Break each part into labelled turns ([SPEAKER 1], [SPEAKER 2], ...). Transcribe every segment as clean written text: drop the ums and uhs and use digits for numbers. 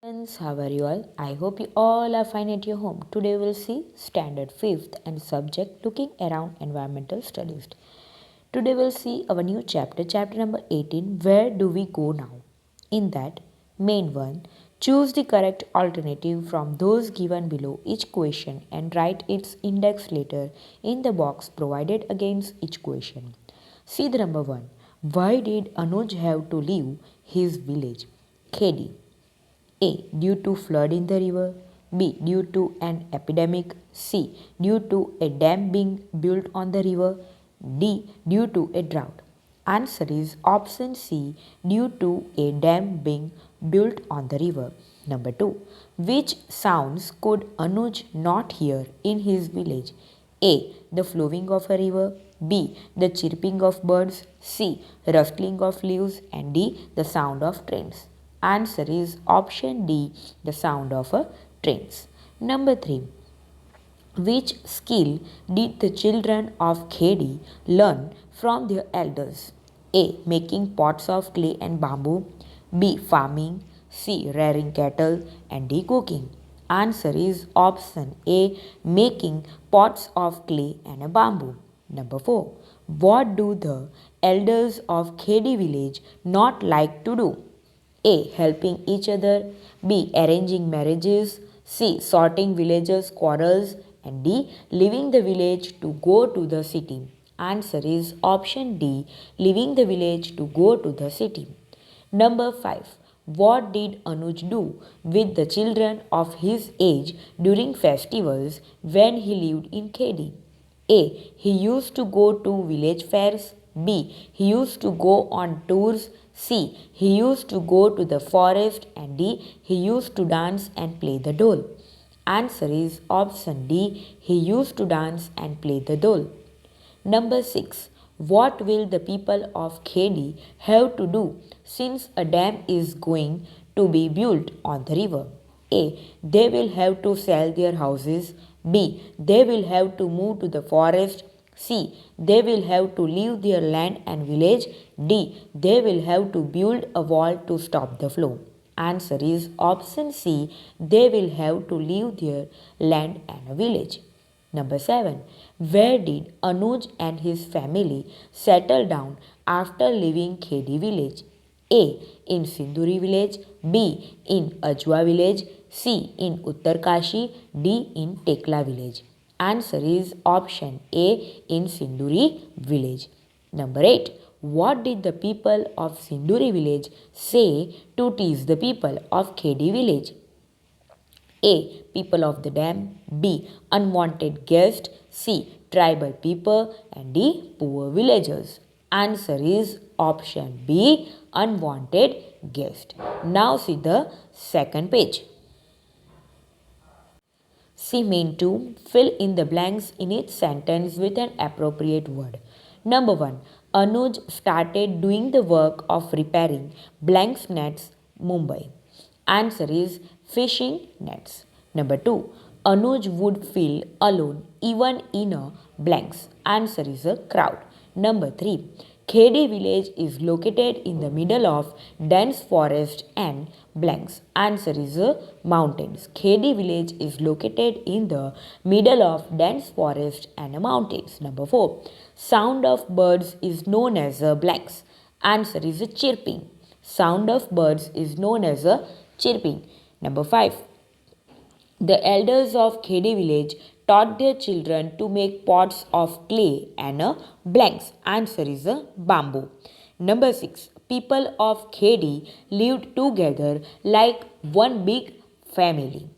[SPEAKER 1] Friends, how are you all? I hope you all are fine at your home. Today we'll see standard 5th and subject looking around environmental studies. Today we'll see our new chapter, chapter number 18, where do we go now? In that, main one, choose the correct alternative from those given below each question and write its index letter in the box provided against each question. See the number 1. Why did Anuj have to leave his village? Khedi. A. Due to flood in the river. B. Due to an epidemic. C. Due to a dam being built on the river. D. Due to a drought. Answer is option C. Due to a dam being built on the river. Number 2. Which sounds could Anuj not hear in his village? A. The flowing of a river. B. The chirping of birds. C. Rustling of leaves. And D. The sound of trains. Answer is option D, the sound of a trains. Number 3. Which skill did the children of Khedi learn from their elders? A. Making pots of clay and bamboo. B. Farming. C. Rearing cattle. And D. Cooking. Answer is option A. Making pots of clay and a bamboo. Number 4. What do the elders of Khedi village not like to do? A. Helping each other. B. Arranging marriages. C. Sorting villagers' quarrels. And D. Leaving the village to go to the city. Answer is option D. Leaving the village to go to the city. Number 5. What did Anuj do with the children of his age during festivals when he lived in Khedi? A. He used to go to village fairs. B. He used to go on tours. C. He used to go to the forest. And D. He used to dance and play the dole. Answer is option D. He used to dance and play the dole. Number 6. What will the people of Khedi have to do since a dam is going to be built on the river? A. They will have to sell their houses. B. They will have to move to the forest. C. They will have to leave their land and village. D. They will have to build a wall to stop the flow. Answer is option C. They will have to leave their land and village. Number 7. Where did Anuj and his family settle down after leaving Khedi village? A. In Sinduri village. B. In Ajwa village. C. In Uttarkashi. D. In Tekla village. Answer is option A. In Sinduri village. Number 8. What did the people of Sinduri village say to tease the people of Khedi village? A. People of the dam. B. Unwanted guest. C. Tribal people. And D. Poor villagers. Answer is option B. Unwanted guest. Now see the second page. See main 2. Fill in the blanks in each sentence with an appropriate word. Number 1. Anuj started doing the work of repairing blanks nets, Mumbai. Answer is fishing nets. Number 2. Anuj would feel alone even in a blanks. Answer is a crowd. Number 3. Khedi village is located in the middle of dense forest and blanks. Answer is mountains. Khedi village is located in the middle of dense forest and mountains. Number 4. Sound of birds is known as blanks. Answer is chirping. Sound of birds is known as chirping. Number 5. The elders of Khedi village taught their children to make pots of clay and blanks. Answer is bamboo. Number 6. People of Khedi lived together like one big family.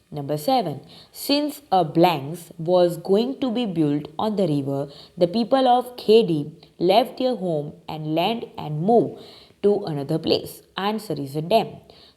[SPEAKER 1] Number 7. Since a blanks was going to be built on the river, the people of Khedi left their home and land and moved to another place. Answer is a dam.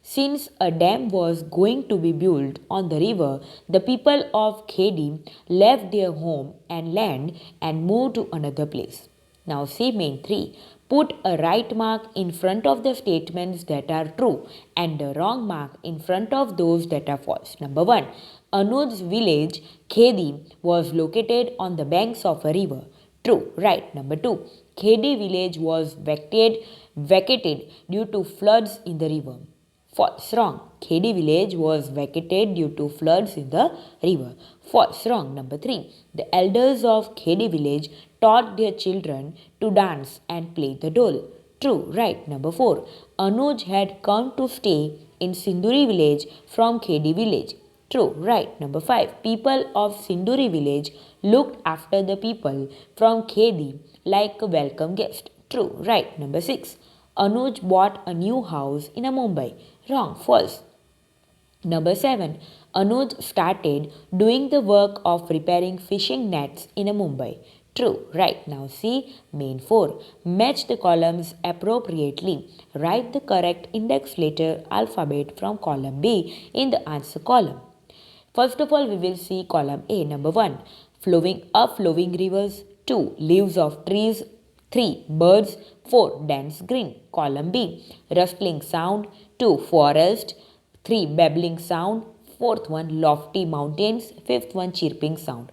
[SPEAKER 1] Since a dam was going to be built on the river, the people of Khedi left their home and land and moved to another place. Now see main 3. Put a right mark in front of the statements that are true and a wrong mark in front of those that are false. Number 1. Anuj's village, Khedi, was located on the banks of a river. True. Right. Number 2. Khedi village was vacated due to floods in the river. False, wrong. Khedi village was vacated due to floods in the river. False, wrong. Number 3. The elders of Khedi village taught their children to dance and play the dole. True, right. Number 4. Anuj had come to stay in Sinduri village from Khedi village. True, right. Number 5. People of Sinduri village looked after the people from Khedi like a welcome guest. True, right. Number 6. Anuj bought a new house in a Mumbai. Wrong, false. Number 7. Anuj started doing the work of repairing fishing nets in a Mumbai. True, right. Now see main 4. Match the columns appropriately. Write the correct index letter alphabet from column B in the answer column. First of all, we will see column A. Number 1. Flowing rivers. 2. Leaves of trees. 3. Birds. 4. Dense green. Column B. Rustling sound. 2. Forest. 3. Babbling sound. Fourth one. Lofty mountains. Fifth one. Chirping sound.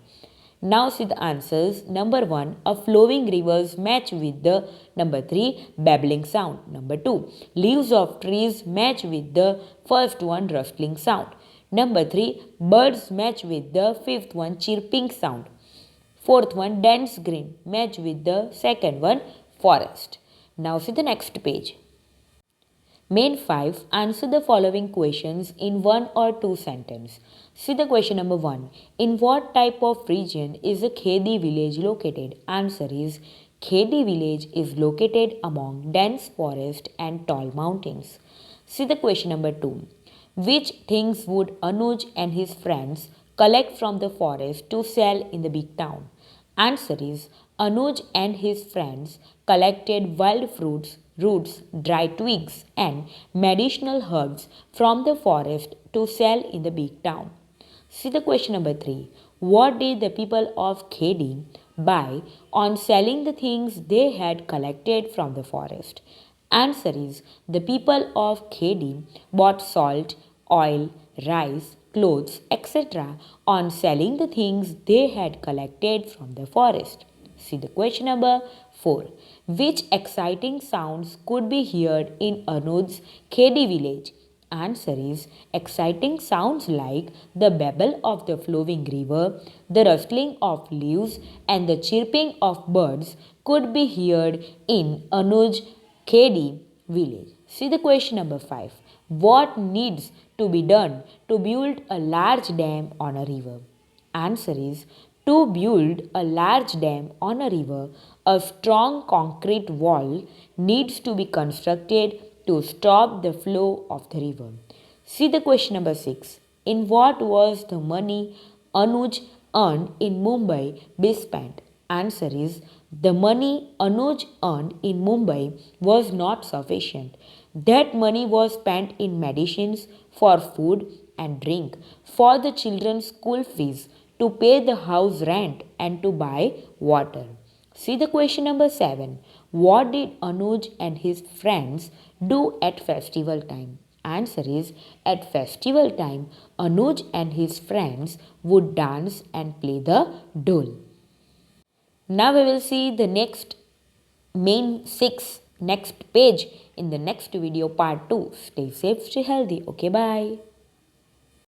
[SPEAKER 1] Now see the answers. Number 1. A flowing rivers match with the number 3. Babbling sound. Number 2. Leaves of trees match with the first one. Rustling sound. Number 3. Birds match with the fifth one. Chirping sound. Fourth one. Dense green match with the second one. Forest. Now see the next page. Main 5. Answer the following questions in one or two sentences. See the question number 1. In what type of region is a Khedi village located? Answer is Khedi village is located among dense forest and tall mountains. See the question number 2. Which things would Anuj and his friends collect from the forest to sell in the big town? Answer is Anuj and his friends collected wild fruits, roots, dry twigs, and medicinal herbs from the forest to sell in the big town. See the question number 3. What did the people of Khedi buy on selling the things they had collected from the forest? Answer is the people of Khedi bought salt, oil, rice, clothes, etc. on selling the things they had collected from the forest. See the question number 4. Which exciting sounds could be heard in Anuj's Khedi village? Answer is exciting sounds like the babble of the flowing river, the rustling of leaves, and the chirping of birds could be heard in Anuj Khedi village. See the question number 5. What needs to be done to build a large dam on a river? Answer is to build a large dam on a river, a strong concrete wall needs to be constructed to stop the flow of the river. See the question number 6. In what was the money Anuj earned in Mumbai be spent? Answer is the money Anuj earned in Mumbai was not sufficient. That money was spent in medicines, for food and drink, for the children's school fees, to pay the house rent, and to buy water. See the question number 7. What did Anuj and his friends do at festival time? Answer is at festival time, Anuj and his friends would dance and play the dole. Now we will see the main 6 next page in the next video part 2. Stay safe, stay healthy. Okay, bye.